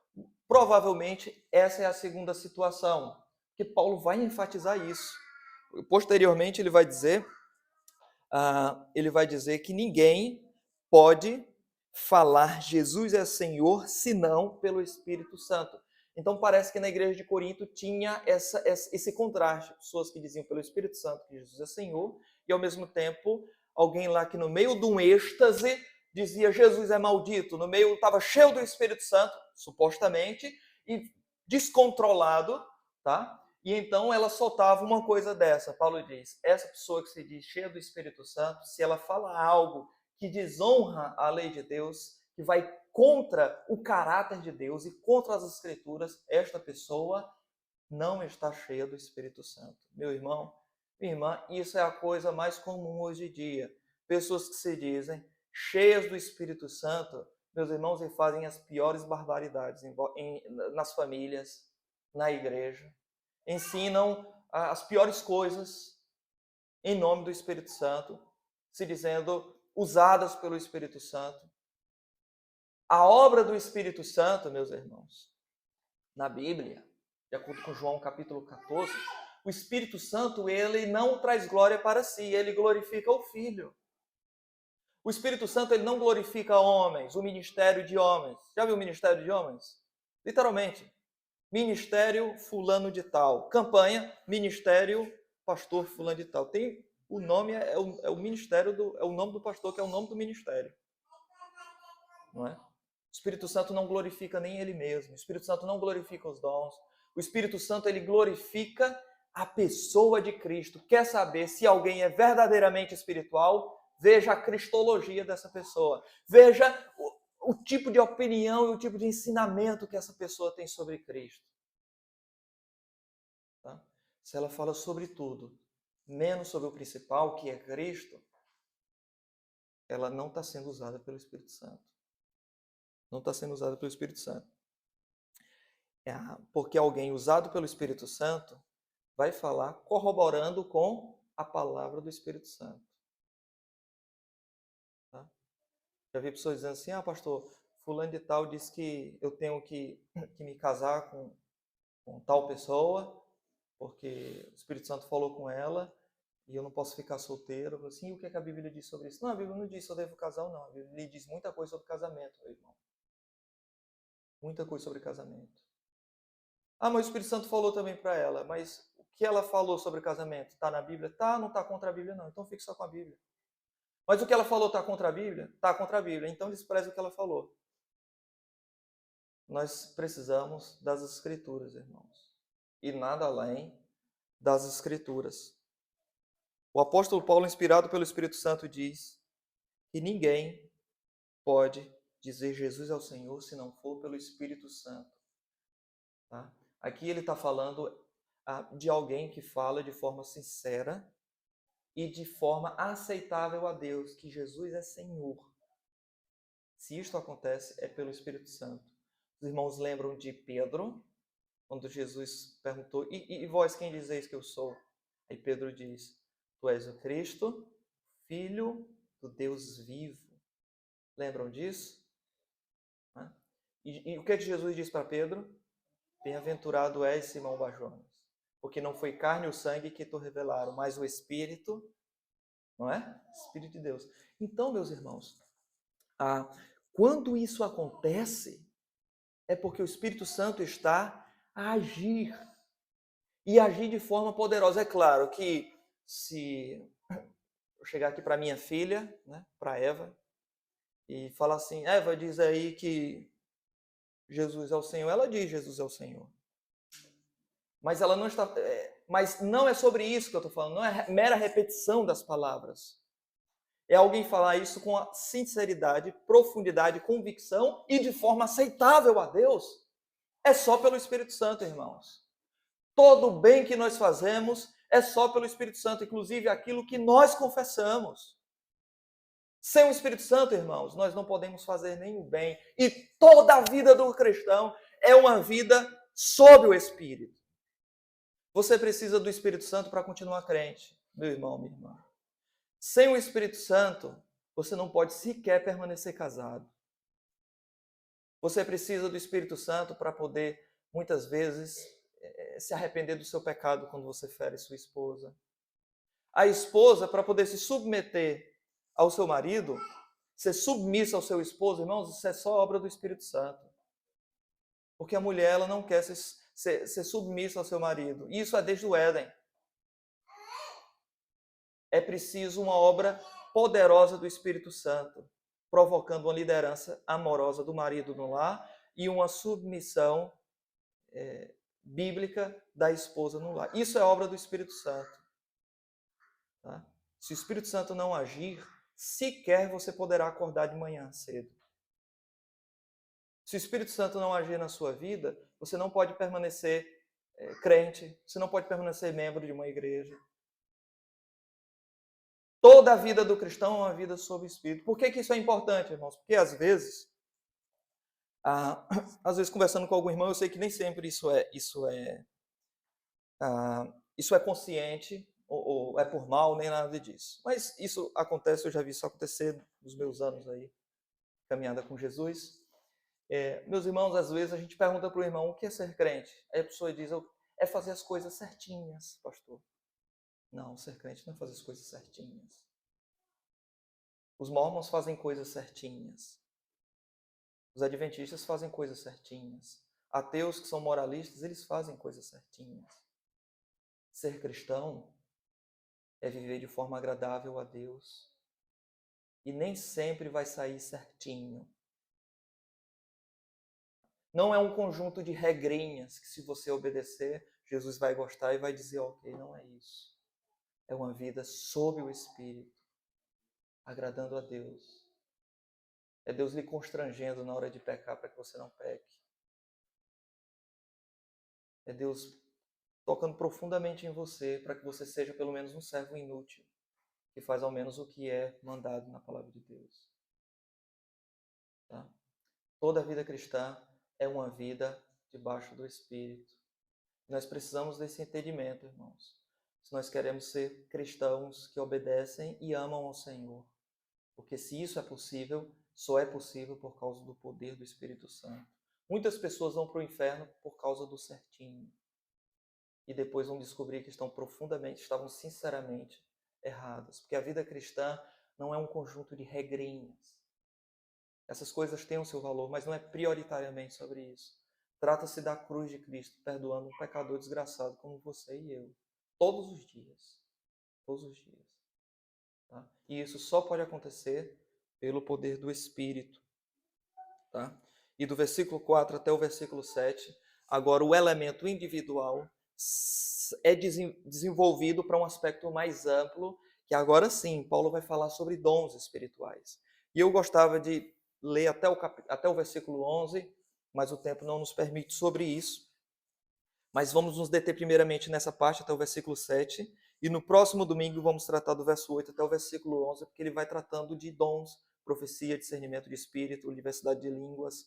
Speaker 1: Provavelmente essa é a segunda situação, que Paulo vai enfatizar isso. Posteriormente ele vai dizer que ninguém pode falar Jesus é Senhor senão pelo Espírito Santo. Então parece que na igreja de Corinto tinha esse contraste, pessoas que diziam pelo Espírito Santo que Jesus é Senhor, e ao mesmo tempo alguém lá que no meio de um êxtase dizia Jesus é maldito, no meio estava cheio do Espírito Santo, supostamente, e descontrolado, tá? E então ela soltava uma coisa dessa. Paulo diz, essa pessoa que se diz cheia do Espírito Santo, se ela fala algo que desonra a lei de Deus, que vai contra o caráter de Deus e contra as Escrituras, esta pessoa não está cheia do Espírito Santo. Meu irmão, minha irmã, isso é a coisa mais comum hoje em dia. Pessoas que se dizem cheias do Espírito Santo, meus irmãos, e fazem as piores barbaridades nas famílias, na igreja. Ensinam as piores coisas em nome do Espírito Santo, se dizendo usadas pelo Espírito Santo. A obra do Espírito Santo, meus irmãos, na Bíblia, de acordo com João capítulo 14, o Espírito Santo, ele não traz glória para si, ele glorifica o Filho. O Espírito Santo, ele não glorifica homens, o ministério de homens. Já viu o ministério de homens? Literalmente. Ministério fulano de tal. Campanha, ministério pastor fulano de tal. Tem o nome, é o ministério, é o nome do pastor, que é o nome do ministério. Não é? O Espírito Santo não glorifica nem ele mesmo. O Espírito Santo não glorifica os dons. O Espírito Santo, ele glorifica a pessoa de Cristo. Quer saber se alguém é verdadeiramente espiritual? Veja a cristologia dessa pessoa. Veja o tipo de opinião e o tipo de ensinamento que essa pessoa tem sobre Cristo. Tá? Se ela fala sobre tudo, menos sobre o principal, que é Cristo, ela não está sendo usada pelo Espírito Santo. Não está sendo usada pelo Espírito Santo. Porque alguém usado pelo Espírito Santo vai falar corroborando com a palavra do Espírito Santo. Tá? Já vi pessoas dizendo assim, pastor, fulano de tal disse que eu tenho que me casar com tal pessoa, porque o Espírito Santo falou com ela, e eu não posso ficar solteiro. Eu falo assim, e o que a Bíblia diz sobre isso? Não, a Bíblia não diz se eu devo casar ou não. A Bíblia diz muita coisa sobre casamento, meu irmão. Muita coisa sobre casamento. Mas o Espírito Santo falou também para ela, mas o que ela falou sobre casamento? Está na Bíblia? Tá, não está contra a Bíblia não, então fique só com a Bíblia. Mas o que ela falou está contra a Bíblia? Está contra a Bíblia, então despreze o que ela falou. Nós precisamos das Escrituras, irmãos. e nada além das Escrituras. O apóstolo Paulo, inspirado pelo Espírito Santo, diz que ninguém pode dizer Jesus é o Senhor se não for pelo Espírito Santo. Tá? Aqui ele está falando de alguém que fala de forma sincera e de forma aceitável a Deus, que Jesus é Senhor. Se isto acontece, é pelo Espírito Santo. Os irmãos lembram de Pedro, quando Jesus perguntou, e vós quem dizeis que eu sou? Aí Pedro diz, tu és o Cristo, Filho do Deus vivo. Lembram disso? E o que Jesus diz para Pedro? Bem-aventurado és, Simão Barjonas, porque não foi carne ou sangue que te revelaram, mas o Espírito, não é? Espírito de Deus. Então, meus irmãos, quando isso acontece, é porque o Espírito Santo está a agir. E agir de forma poderosa. É claro que se eu chegar aqui para minha filha, né, para Eva, e falar assim, Eva, diz aí que Jesus é o Senhor, ela diz Jesus é o Senhor. Mas ela não está. Mas não é sobre isso que eu estou falando, não é mera repetição das palavras. É alguém falar isso com a sinceridade, profundidade, convicção e de forma aceitável a Deus. É só pelo Espírito Santo, irmãos. Todo o bem que nós fazemos é só pelo Espírito Santo, inclusive aquilo que nós confessamos. Sem o Espírito Santo, irmãos, nós não podemos fazer nenhum bem. E toda a vida do cristão é uma vida sob o Espírito. Você precisa do Espírito Santo para continuar crente, meu irmão, minha irmã. Sem o Espírito Santo, você não pode sequer permanecer casado. Você precisa do Espírito Santo para poder, muitas vezes, se arrepender do seu pecado quando você fere sua esposa. A esposa, para poder se submeter ao seu marido, ser submissa ao seu esposo, irmãos, isso é só obra do Espírito Santo. Porque a mulher, ela não quer ser submissa ao seu marido. E isso é desde o Éden. É preciso uma obra poderosa do Espírito Santo, provocando uma liderança amorosa do marido no lar e uma submissão bíblica da esposa no lar. Isso é obra do Espírito Santo. Tá? Se o Espírito Santo não agir, sequer você poderá acordar de manhã cedo. Se o Espírito Santo não agir na sua vida, você não pode permanecer crente, você não pode permanecer membro de uma igreja. Toda a vida do cristão é uma vida sob o Espírito. Por que isso é importante, irmãos? Porque às vezes conversando com algum irmão, eu sei que nem sempre isso é consciente, ou é por mal, nem nada disso. Mas isso acontece, eu já vi isso acontecer nos meus anos aí, caminhada com Jesus. Meus irmãos, às vezes a gente pergunta para o irmão o que é ser crente. Aí a pessoa diz, é fazer as coisas certinhas, pastor. Não, ser crente não é fazer as coisas certinhas. Os mormons fazem coisas certinhas. Os adventistas fazem coisas certinhas. Ateus que são moralistas, eles fazem coisas certinhas. Ser cristão é viver de forma agradável a Deus. E nem sempre vai sair certinho. Não é um conjunto de regrinhas que, se você obedecer, Jesus vai gostar e vai dizer, ok, não é isso. É uma vida sob o Espírito, agradando a Deus. É Deus lhe constrangendo na hora de pecar para que você não peque. É Deus tocando profundamente em você para que você seja pelo menos um servo inútil, que faz ao menos o que é mandado na palavra de Deus. Tá? Toda a vida cristã é uma vida debaixo do Espírito. Nós precisamos desse entendimento, irmãos. Se nós queremos ser cristãos que obedecem e amam ao Senhor. Porque se isso é possível, só é possível por causa do poder do Espírito Santo. Muitas pessoas vão para o inferno por causa do certinho. E depois vão descobrir que estavam sinceramente erradas. Porque a vida cristã não é um conjunto de regrinhas. Essas coisas têm o seu valor, mas não é prioritariamente sobre isso. Trata-se da cruz de Cristo, perdoando um pecador desgraçado como você e eu. Todos os dias. Todos os dias. Tá? E isso só pode acontecer pelo poder do Espírito. Tá? E do versículo 4 até o versículo 7, agora o elemento individual é desenvolvido para um aspecto mais amplo, que agora sim, Paulo vai falar sobre dons espirituais. E eu gostava de ler até o versículo 11, mas o tempo não nos permite sobre isso. Mas vamos nos deter primeiramente nessa parte até o versículo 7, e no próximo domingo vamos tratar do verso 8 até o versículo 11, porque ele vai tratando de dons, profecia, discernimento de espírito, diversidade de línguas,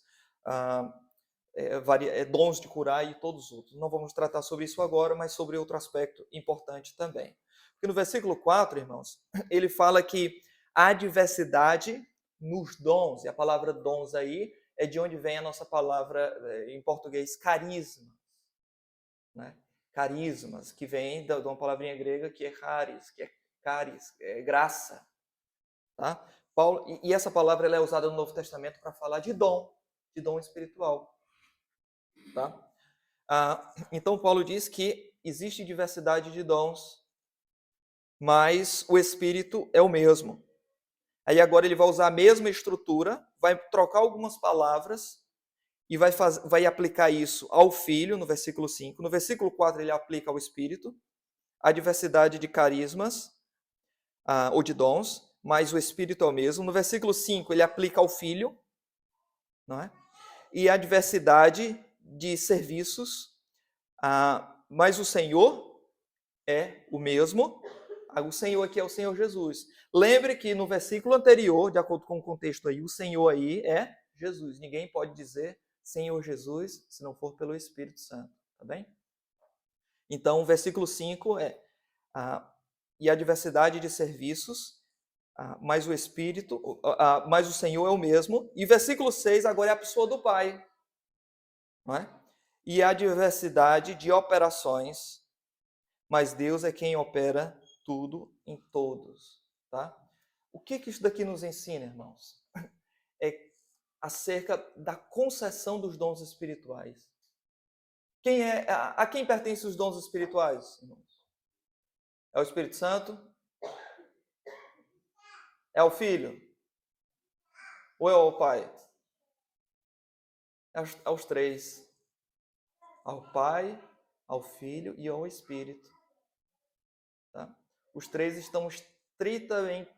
Speaker 1: dons de curar e todos os outros. Não vamos tratar sobre isso agora, mas sobre outro aspecto importante também. Porque no versículo 4, irmãos, ele fala que há diversidade nos dons, e a palavra dons aí é de onde vem a nossa palavra, em português, carisma. Né? Carismas, que vem de uma palavrinha grega que é charis, é graça. Tá? Paulo, e essa palavra ela é usada no Novo Testamento para falar de dom espiritual. Tá? Então Paulo diz que existe diversidade de dons, mas o Espírito é o mesmo. Aí agora ele vai usar a mesma estrutura, vai trocar algumas palavras e vai aplicar isso ao Filho, no versículo 5. No versículo 4 ele aplica ao Espírito, a diversidade de carismas ou de dons, mas o Espírito é o mesmo. No versículo 5 ele aplica ao Filho, não é? E a diversidade de serviços, mas o Senhor é o mesmo. O Senhor aqui é o Senhor Jesus. Lembre que no versículo anterior, de acordo com o contexto aí, o Senhor aí é Jesus. Ninguém pode dizer Senhor Jesus se não for pelo Espírito Santo, tá bem? Então, o versículo 5 é e a diversidade de serviços, mas o Espírito, mas o Senhor é o mesmo. E versículo 6 agora é a pessoa do Pai, não é? E a diversidade de operações, mas Deus é quem opera tudo em todos, tá? O que isso daqui nos ensina, irmãos? É acerca da concessão dos dons espirituais. A quem pertencem os dons espirituais, irmãos? É o Espírito Santo? É o Filho? Ou é o Pai? Aos três. Ao Pai, ao Filho e ao Espírito. Tá? Os três estão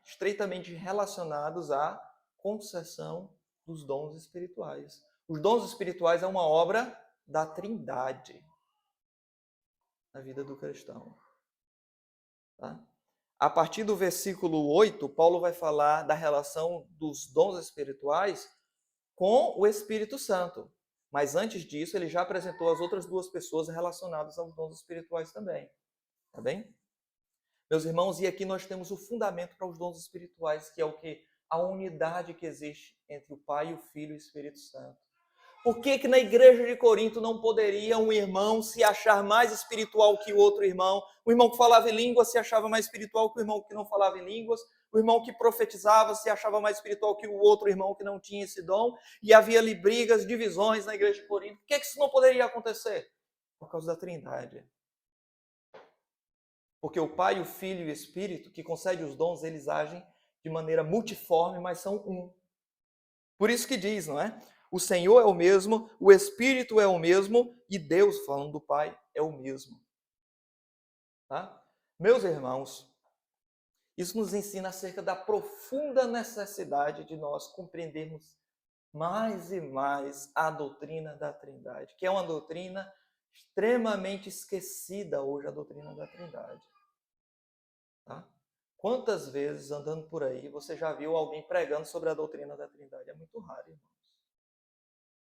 Speaker 1: estreitamente relacionados à concessão dos dons espirituais. Os dons espirituais é uma obra da Trindade na vida do cristão. Tá? A partir do versículo 8, Paulo vai falar da relação dos dons espirituais com o Espírito Santo. Mas antes disso, ele já apresentou as outras duas pessoas relacionadas aos dons espirituais também. Tá bem? Meus irmãos, e aqui nós temos o fundamento para os dons espirituais, que é o quê? A unidade que existe entre o Pai, o Filho e o Espírito Santo. Por que na igreja de Corinto não poderia um irmão se achar mais espiritual que o outro irmão? O irmão que falava em línguas se achava mais espiritual que o irmão que não falava em línguas. O irmão que profetizava se achava mais espiritual que o outro irmão que não tinha esse dom. E havia ali brigas, divisões na igreja de Corinto. Por que isso não poderia acontecer? Por causa da Trindade. Porque o Pai, o Filho e o Espírito, que concede os dons, eles agem de maneira multiforme, mas são um. Por isso que diz, não é? O Senhor é o mesmo, o Espírito é o mesmo e Deus, falando do Pai, é o mesmo. Tá? Meus irmãos, isso nos ensina acerca da profunda necessidade de nós compreendermos mais e mais a doutrina da Trindade, que é uma doutrina extremamente esquecida hoje, a doutrina da Trindade. Tá? Quantas vezes, andando por aí, você já viu alguém pregando sobre a doutrina da Trindade? É muito raro, irmãos.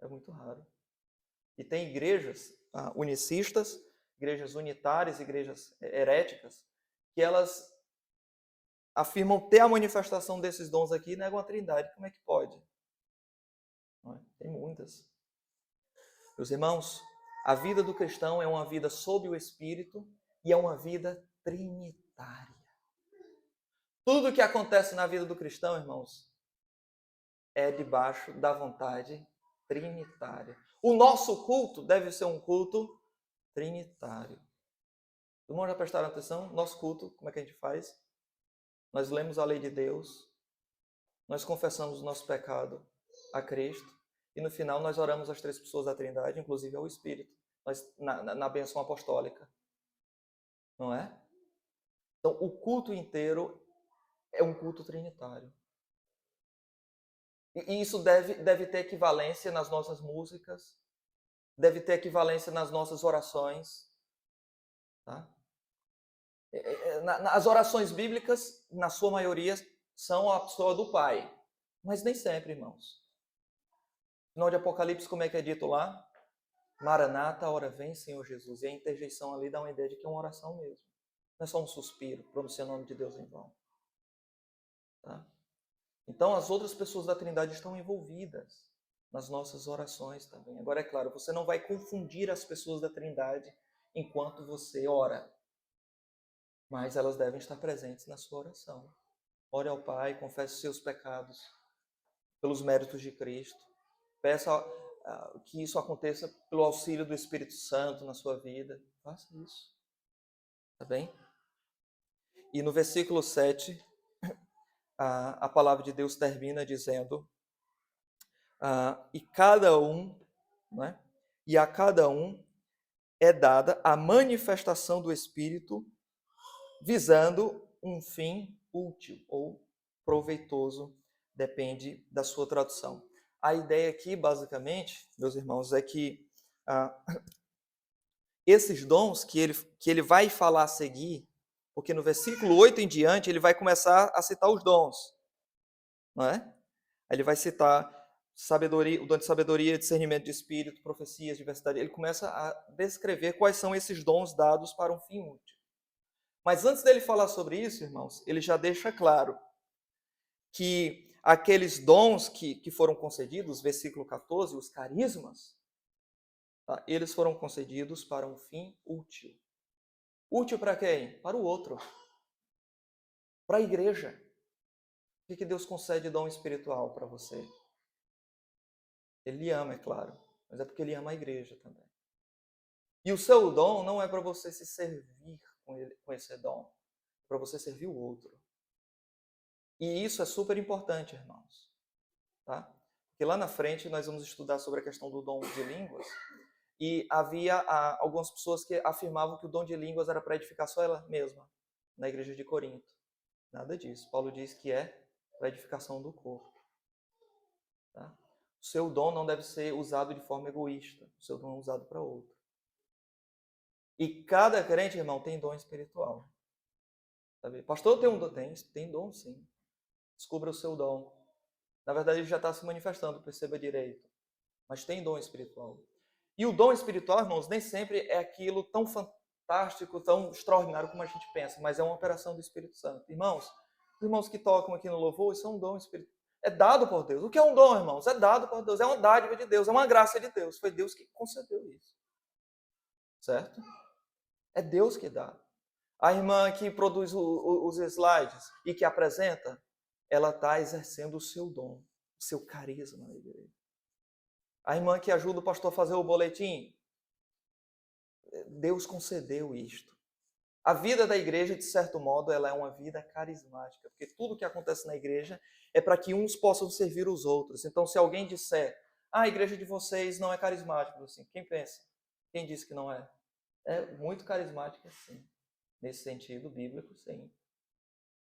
Speaker 1: É muito raro. E tem igrejas unicistas, igrejas unitárias, igrejas heréticas, que elas afirmam ter a manifestação desses dons aqui e negam a Trindade. Como é que pode? Tem muitas. Meus irmãos, a vida do cristão é uma vida sob o Espírito e é uma vida trinitária. Tudo que acontece na vida do cristão, irmãos, é debaixo da vontade trinitária. O nosso culto deve ser um culto trinitário. Todo mundo já prestaram atenção? Nosso culto, como é que a gente faz? Nós lemos a lei de Deus, nós confessamos o nosso pecado a Cristo, e no final nós oramos às três pessoas da Trindade, inclusive ao Espírito. na bênção apostólica. Não é? Então, o culto inteiro é um culto trinitário. E isso deve ter equivalência nas nossas músicas, deve ter equivalência nas nossas orações. Tá? As orações bíblicas, na sua maioria, são a pessoa do Pai. Mas nem sempre, irmãos. No final de Apocalipse, como é que é dito lá? Maranata, hora vem, Senhor Jesus. E a interjeição ali dá uma ideia de que é uma oração mesmo. Não é só um suspiro, pronunciando o nome de Deus em vão. Tá? Então, as outras pessoas da Trindade estão envolvidas nas nossas orações também. Agora, é claro, você não vai confundir as pessoas da Trindade enquanto você ora. Mas elas devem estar presentes na sua oração. Ore ao Pai, confesse os seus pecados pelos méritos de Cristo. Peça que isso aconteça pelo auxílio do Espírito Santo na sua vida. Faça isso. Tá bem? E no versículo 7, a palavra de Deus termina dizendo: e cada um, né? E a cada um é dada a manifestação do Espírito visando um fim útil ou proveitoso, depende da sua tradução. A ideia aqui, basicamente, meus irmãos, é que esses dons que ele vai falar a seguir, porque no versículo 8 em diante ele vai começar a citar os dons, não é? Ele vai citar sabedoria, o dom de sabedoria, discernimento de espírito, profecias, diversidade. Ele começa a descrever quais são esses dons dados para um fim útil. Mas antes dele falar sobre isso, irmãos, ele já deixa claro que aqueles dons que foram concedidos, versículo 14, os carismas, tá? Eles foram concedidos para um fim útil. Útil para quem? Para o outro. Para a igreja. Por que Deus concede dom espiritual para você? Ele lhe ama, é claro, mas é porque ele ama a igreja também. E o seu dom não é para você se servir com esse dom, é para você servir o outro. E isso é super importante, irmãos. Tá? Porque lá na frente nós vamos estudar sobre a questão do dom de línguas. E havia algumas pessoas que afirmavam que o dom de línguas era para edificar só ela mesma, na igreja de Corinto. Nada disso. Paulo diz que é para edificação do corpo. Tá? O seu dom não deve ser usado de forma egoísta. O seu dom é usado para outro. E cada crente, irmão, tem dom espiritual. Sabe? Pastor, tem um dom? Tem dom, sim. Descubra o seu dom. Na verdade, ele já está se manifestando, perceba direito. Mas tem dom espiritual. E o dom espiritual, irmãos, nem sempre é aquilo tão fantástico, tão extraordinário como a gente pensa, mas é uma operação do Espírito Santo. Irmãos, os irmãos que tocam aqui no louvor, isso é um dom espiritual. É dado por Deus. O que é um dom, irmãos? É dado por Deus. É uma dádiva de Deus, é uma graça de Deus. Foi Deus que concedeu isso. Certo? É Deus que dá. A irmã que produz os slides e que apresenta, ela está exercendo o seu dom, o seu carisma na igreja. A irmã que ajuda o pastor a fazer o boletim, Deus concedeu isto. A vida da igreja, de certo modo, ela é uma vida carismática, porque tudo que acontece na igreja é para que uns possam servir os outros. Então, se alguém disser, a igreja de vocês não é carismática, assim, quem pensa? Quem disse que não é? É muito carismática, sim. Nesse sentido bíblico, sim.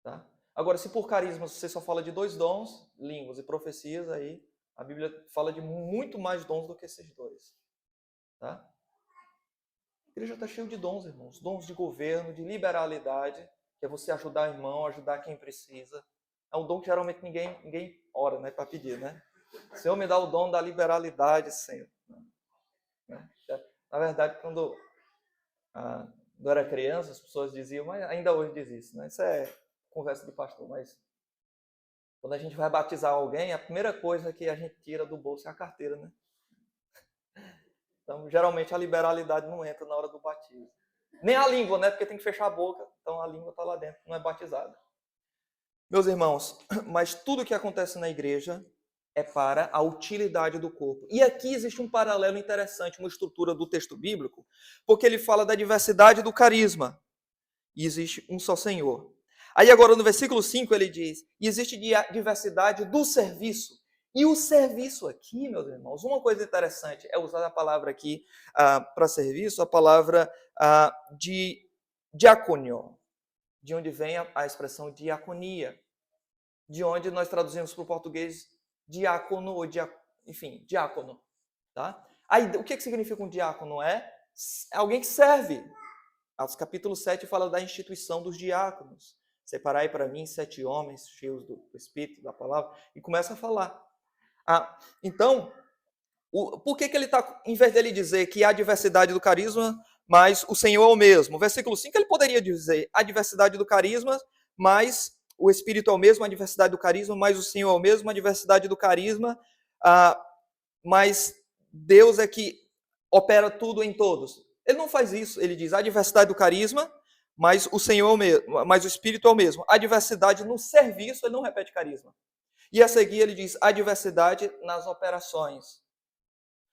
Speaker 1: Tá? Agora, se por carisma você só fala de 2 dons, línguas e profecias, aí a Bíblia fala de muito mais dons do que esses 2. Tá? A igreja está cheia de dons, irmãos. Dons de governo, de liberalidade, que é você ajudar o irmão, ajudar quem precisa. É um dom que geralmente ninguém ora, né, para pedir, né? Senhor, me dá o dom da liberalidade, Senhor. Na verdade, quando eu era criança, as pessoas diziam, mas ainda hoje diz isso, né? Isso é conversa de pastor, mas quando a gente vai batizar alguém, a primeira coisa que a gente tira do bolso é a carteira, né? Então, geralmente a liberalidade não entra na hora do batismo. Nem a língua, né? Porque tem que fechar a boca, então a língua está lá dentro, não é batizada. Meus irmãos, mas tudo que acontece na igreja é para a utilidade do corpo. E aqui existe um paralelo interessante, uma estrutura do texto bíblico, porque ele fala da diversidade do carisma. E existe um só Senhor. Aí agora no versículo 5 ele diz, e existe diversidade do serviço. E o serviço aqui, meus irmãos, uma coisa interessante é usar a palavra aqui para serviço, a palavra de diaconio, de onde vem a expressão diaconia, de onde nós traduzimos para o português diácono, ou enfim, diácono. Tá? Aí, o que significa um diácono? É alguém que serve. Atos capítulo 7 fala da instituição dos diáconos. Separai para mim 7 homens cheios do Espírito, da palavra, e começa a falar. Então, por que ele está, em vez dele dizer que há diversidade do carisma, mas o Senhor é o mesmo? Versículo 5, ele poderia dizer a diversidade do carisma, mas o Espírito é o mesmo, a diversidade do carisma, mas o Senhor é o mesmo, a diversidade do carisma, mas Deus é que opera tudo em todos. Ele não faz isso, ele diz a diversidade do carisma, mas o Senhor é o mesmo, mas o Espírito é o mesmo. A diversidade no serviço, ele não repete carisma. E a seguir ele diz a diversidade nas operações.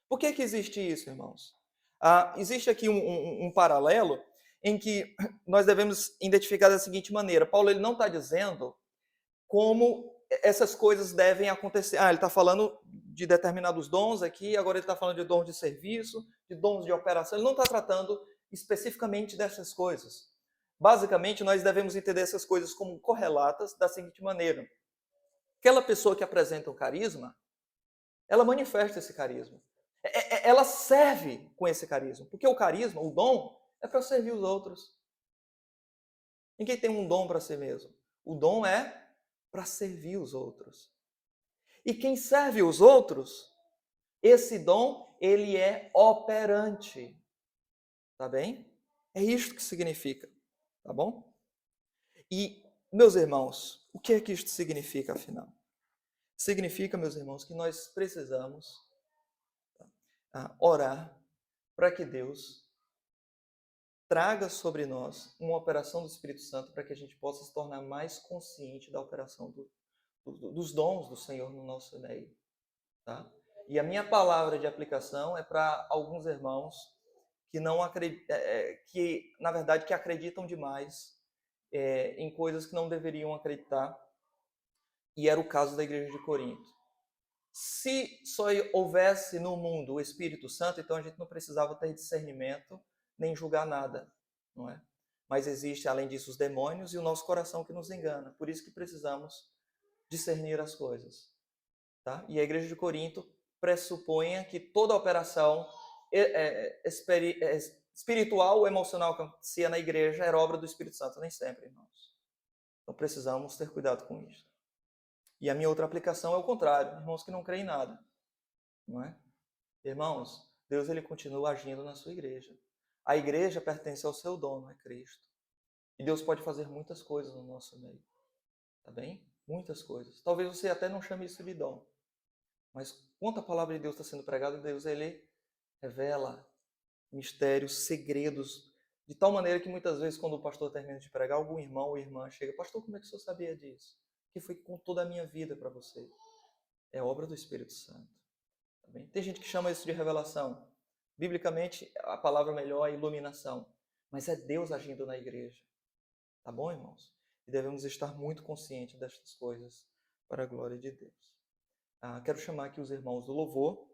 Speaker 1: Por que existe isso, irmãos? Existe aqui um paralelo em que nós devemos identificar da seguinte maneira. Paulo ele não está dizendo como essas coisas devem acontecer. Ele está falando de determinados dons aqui, agora ele está falando de dons de serviço, de dons de operação. Ele não está tratando especificamente dessas coisas. Basicamente, nós devemos entender essas coisas como correlatas da seguinte maneira. Aquela pessoa que apresenta um carisma, ela manifesta esse carisma. Ela serve com esse carisma. Porque o carisma, o dom, é para servir os outros. Ninguém tem um dom para si mesmo. O dom é para servir os outros. E quem serve os outros, esse dom, ele é operante. Tá bem? É isto que significa. Tá bom? E, meus irmãos, o que é que isto significa, afinal? Significa, meus irmãos, que nós precisamos orar para que Deus traga sobre nós uma operação do Espírito Santo para que a gente possa se tornar mais consciente da operação dos dons do Senhor no nosso meio. Tá? E a minha palavra de aplicação é para alguns irmãos que não acreditam, que na verdade que acreditam demais em coisas que não deveriam acreditar, e era o caso da igreja de Corinto. Se só houvesse no mundo o Espírito Santo, então a gente não precisava ter discernimento nem julgar nada, não é? Mas existe, além disso, os demônios e o nosso coração que nos engana. Por isso que precisamos discernir as coisas. Tá? E a igreja de Corinto pressupunha que toda operação espiritual ou emocional que acontecia na igreja era obra do Espírito Santo. Nem sempre, irmãos. Então precisamos ter cuidado com isso. E a minha outra aplicação é o contrário, irmãos que não creem em nada, não é? Irmãos, Deus ele continua agindo na sua igreja. A igreja pertence ao seu dono, é Cristo. E Deus pode fazer muitas coisas no nosso meio, tá bem? Muitas coisas. Talvez você até não chame isso de dom, mas quando a palavra de Deus está sendo pregada, Deus ele revela mistérios, segredos, de tal maneira que muitas vezes quando o pastor termina de pregar, algum irmão ou irmã chega, pastor, como é que o senhor sabia disso? Que foi com toda a minha vida para você. É obra do Espírito Santo. Tá bem? Tem gente que chama isso de revelação. Biblicamente, a palavra melhor é iluminação. Mas é Deus agindo na igreja. Tá bom, irmãos? E devemos estar muito conscientes destas coisas para a glória de Deus. Quero chamar aqui os irmãos do louvor.